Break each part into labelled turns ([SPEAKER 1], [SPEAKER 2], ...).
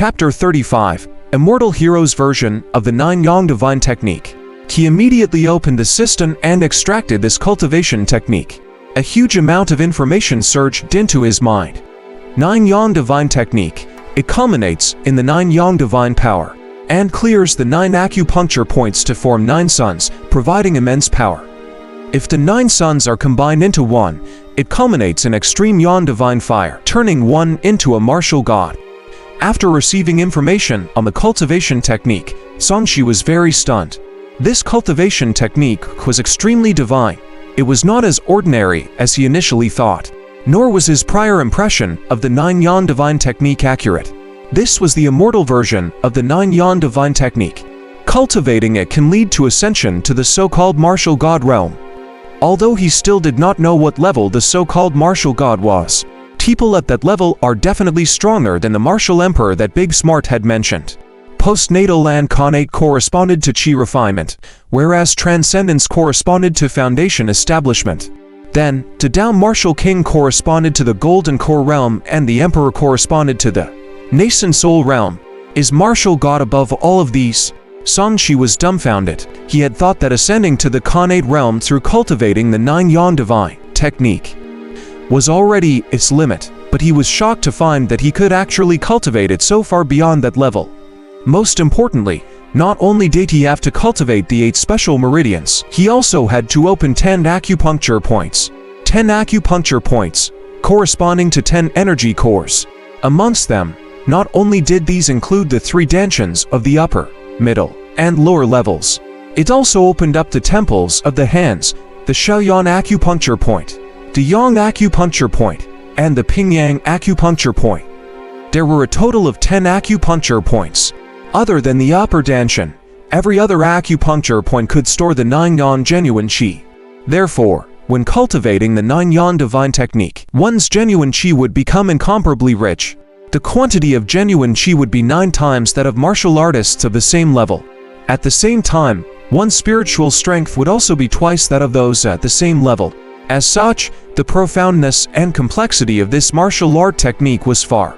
[SPEAKER 1] Chapter 35, Immortal Hero's version of the 9 Yang Divine Technique. He immediately opened the system and extracted this cultivation technique. A huge amount of information surged into his mind. 9 Yang Divine Technique. It culminates in the 9 Yang Divine Power, and clears the 9 acupuncture points to form 9 suns, providing immense power. If the 9 suns are combined into one, it culminates in extreme Yang Divine Fire, turning one into a martial god. After receiving information on the cultivation technique, Songshi was very stunned. This cultivation technique was extremely divine. It was not as ordinary as he initially thought, nor was his prior impression of the 9 Yang Divine Technique accurate. This was the immortal version of the 9 Yang Divine Technique. Cultivating it can lead to ascension to the so-called martial god realm. Although he still did not know what level the so-called martial god was, people at that level are definitely stronger than the martial emperor that Big Smart had mentioned. Postnatal and connate corresponded to chi refinement, whereas transcendence corresponded to foundation establishment. Then, the Tao martial king corresponded to the golden core realm and the emperor corresponded to the nascent soul realm. Is martial god above all of these? Songshi was dumbfounded. He had thought that ascending to the connate realm through cultivating the 9 Yang Divine Technique was already its limit, but he was shocked to find that he could actually cultivate it so far beyond that level. Most importantly, not only did he have to cultivate the 8 special meridians, he also had to open 10 acupuncture points. 10 acupuncture points, corresponding to 10 energy cores. Amongst them, not only did these include the 3 dansons of the upper, middle, and lower levels, it also opened up the temples of the hands, the Shaoyan acupuncture point, the Yang acupuncture point, and the Pingyang acupuncture point. There were a total of 10 acupuncture points. Other than the upper danshan, every other acupuncture point could store the 9 Yang genuine qi. Therefore, when cultivating the 9 Yang Divine Technique, one's genuine qi would become incomparably rich. The quantity of genuine qi would be 9 times that of martial artists of the same level. At the same time, one's spiritual strength would also be twice that of those at the same level. As such, the profoundness and complexity of this martial art technique was far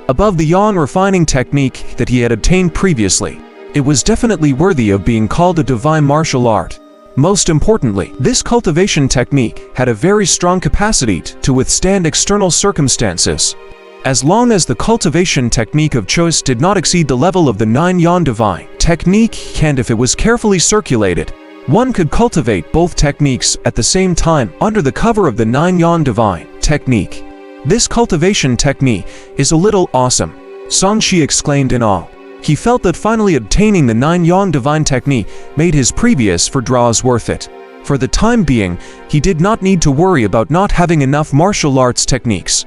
[SPEAKER 1] above the Yang refining technique that he had obtained previously. It was definitely worthy of being called a divine martial art. Most importantly, this cultivation technique had a very strong capacity to withstand external circumstances. As long as the cultivation technique of choice did not exceed the level of the 9 Yang Divine Technique, and if it was carefully circulated, one could cultivate both techniques at the same time under the cover of the 9 Yang Divine Technique. This cultivation technique is a little awesome, Songshi exclaimed in awe. He felt that finally obtaining the 9 Yang Divine Technique made his previous draws worth it. For the time being, he did not need to worry about not having enough martial arts techniques.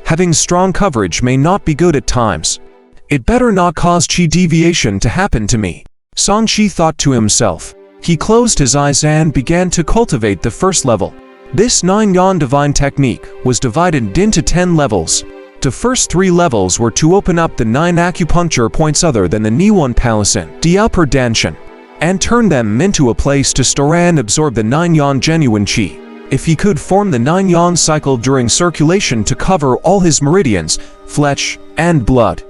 [SPEAKER 1] Having strong coverage may not be good at times. It better not cause chi deviation to happen to me, Songshi thought to himself. He closed his eyes and began to cultivate the first level. This 9 Yang Divine Technique was divided into 10 levels. The first 3 levels were to open up the 9 acupuncture points other than the Niwon Palasin, the upper danshan, and turn them into a place to store and absorb the 9 Yang genuine qi. If he could form the 9 Yang cycle during circulation to cover all his meridians, flesh, and blood,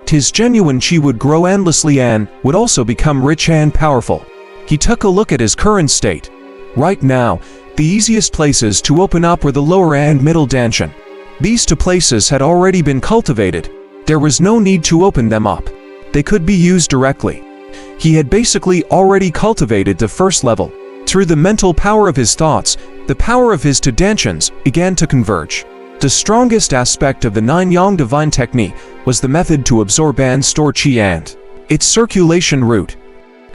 [SPEAKER 1] his genuine qi would grow endlessly and would also become rich and powerful. He took a look at his current state. Right now, the easiest places to open up were the lower and middle danshan. These 2 places had already been cultivated. There was no need to open them up. They could be used directly. He had basically already cultivated the first level. Through the mental power of his thoughts, the power of his 2 danshans began to converge. The strongest aspect of the 9 Yang Divine Technique was the method to absorb and store qi and its circulation route.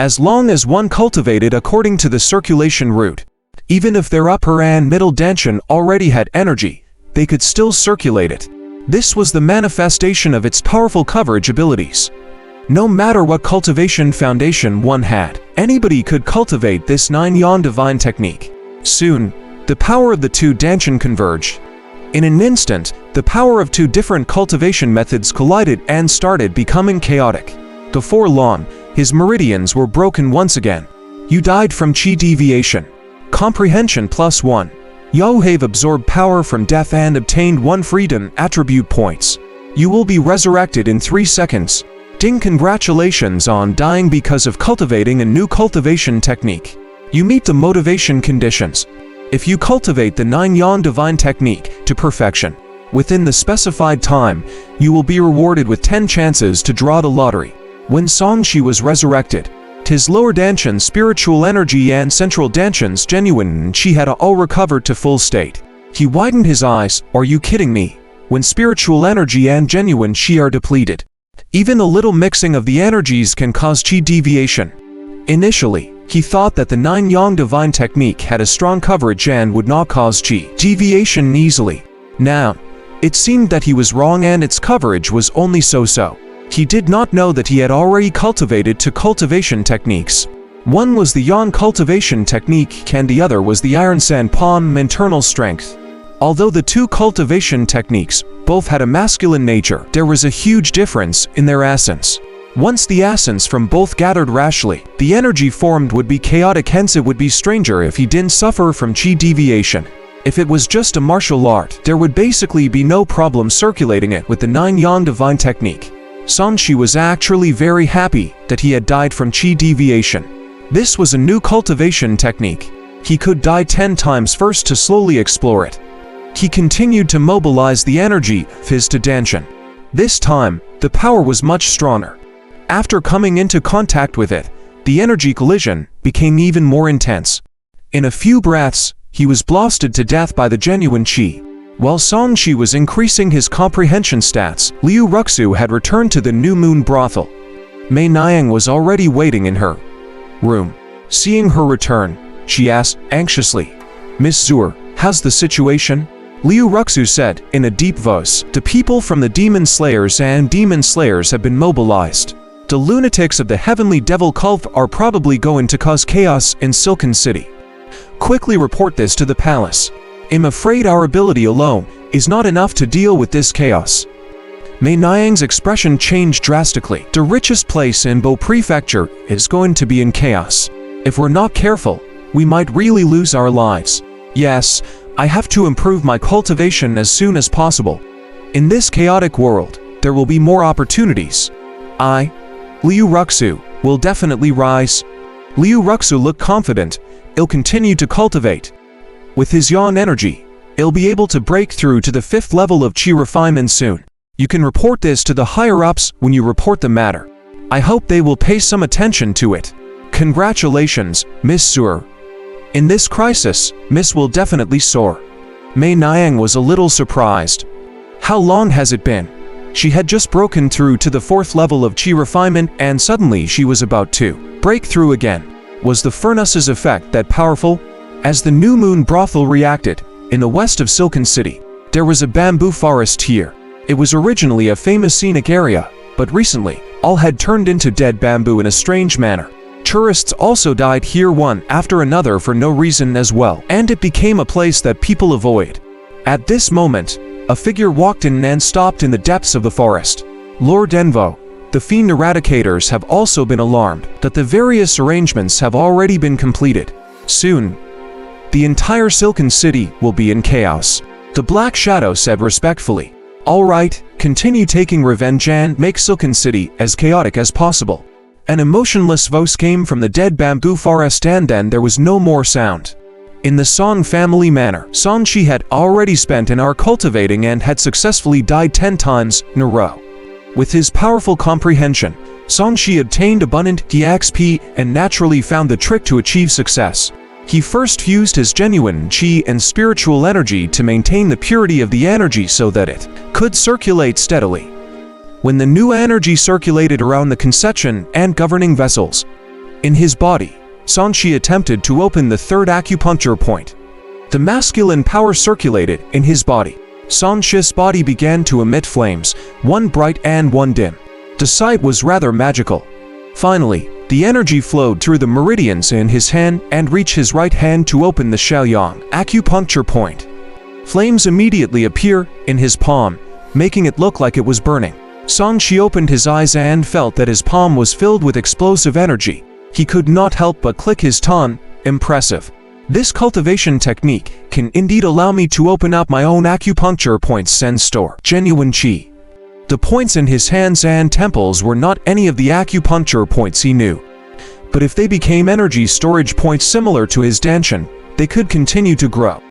[SPEAKER 1] As long as one cultivated according to the circulation route, even if their upper and middle danshan already had energy, they could still circulate it. This was the manifestation of its powerful coverage abilities. No matter what cultivation foundation one had, anybody could cultivate this 9 Yang Divine Technique. Soon, the power of the 2 danshan converged. In an instant, the power of 2 different cultivation methods collided and started becoming chaotic. Before long, his meridians were broken once again. You died from chi deviation. Comprehension +1. Yao have absorbed power from death and obtained 1 freedom attribute points. You will be resurrected in 3 seconds. Ding, congratulations on dying because of cultivating a new cultivation technique. You meet the motivation conditions. If you cultivate the 9 Yang Divine Technique to perfection, within the specified time, you will be rewarded with 10 chances to draw the lottery. When Songshi was resurrected, his lower Danshan spiritual energy and central Danshan's genuine Qi had all recovered to full state. He widened his eyes. Are you kidding me? When spiritual energy and genuine Qi are depleted, even a little mixing of the energies can cause Qi deviation. Initially, he thought that the 9 Yang Divine Technique had a strong coverage and would not cause Qi deviation easily. Now, it seemed that he was wrong and its coverage was only so-so. He did not know that he had already cultivated 2 cultivation techniques. One was the Yang cultivation technique and the other was the Iron Sand Palm internal strength. Although the 2 cultivation techniques both had a masculine nature, there was a huge difference in their essence. Once the essence from both gathered rashly, the energy formed would be chaotic, hence it would be stranger if he didn't suffer from Qi deviation. If it was just a martial art, there would basically be no problem circulating it with the 9 Yang Divine Technique. Songshi was actually very happy that he had died from Qi deviation. This was a new cultivation technique. He could die 10 times first to slowly explore it. He continued to mobilize the energy of his Danshan. This time, the power was much stronger. After coming into contact with it, the energy collision became even more intense. In a few breaths, he was blasted to death by the genuine Qi. While Songshi was increasing his comprehension stats, Liu Ruxu had returned to the New Moon brothel. Mei Niang was already waiting in her room. Seeing her return, she asked anxiously, "Miss Zur, how's the situation?" Liu Ruxu said in a deep voice, "The people from the Demon Slayers and Demon Slayers have been mobilized. The lunatics of the Heavenly Devil Cult are probably going to cause chaos in Silken City. Quickly report this to the palace. I'm afraid our ability alone is not enough to deal with this chaos." Mei Niang's expression changed drastically. The richest place in Bo Prefecture is going to be in chaos. If we're not careful, we might really lose our lives. Yes, I have to improve my cultivation as soon as possible. In this chaotic world, there will be more opportunities. Liu Ruxu, will definitely rise. Liu Ruxu looked confident. He'll continue to cultivate. With his Yang energy, he'll be able to break through to the 5th level of Qi refinement soon. You can report this to the higher-ups when you report the matter. I hope they will pay some attention to it. Congratulations, Miss Zur. In this crisis, Miss will definitely soar. Mei Niang was a little surprised. How long has it been? She had just broken through to the 4th level of Qi refinement and suddenly she was about to break through again. Was the furnace's effect that powerful? As the New Moon brothel reacted, in the west of Silken City, there was a bamboo forest here. It was originally a famous scenic area, but recently, all had turned into dead bamboo in a strange manner. Tourists also died here one after another for no reason as well, and it became a place that people avoid. At this moment, a figure walked in and stopped in the depths of the forest. Lord Envo, the fiend eradicators have also been alarmed that the various arrangements have already been completed. Soon, the entire Silken City will be in chaos. The Black Shadow said respectfully. All right, continue taking revenge and make Silken City as chaotic as possible. An emotionless voice came from the dead bamboo forest and then there was no more sound. In the Song family manner, Songshi had already spent an hour cultivating and had successfully died 10 times in a row. With his powerful comprehension, Songshi obtained abundant DXP and naturally found the trick to achieve success. He first fused his genuine Qi and spiritual energy to maintain the purity of the energy so that it could circulate steadily. When the new energy circulated around the conception and governing vessels in his body, Songshi attempted to open the 3rd acupuncture point. The masculine power circulated in his body. Songshi's body began to emit flames, one bright and one dim. The sight was rather magical. Finally, the energy flowed through the meridians in his hand and reached his right hand to open the Shaoyang acupuncture point. Flames immediately appear in his palm, making it look like it was burning. Songshi opened his eyes and felt that his palm was filled with explosive energy. He could not help but click his tongue. Impressive. This cultivation technique can indeed allow me to open up my own acupuncture points and store genuine Qi. The points in his hands and temples were not any of the acupuncture points he knew. But if they became energy storage points similar to his danshan, they could continue to grow.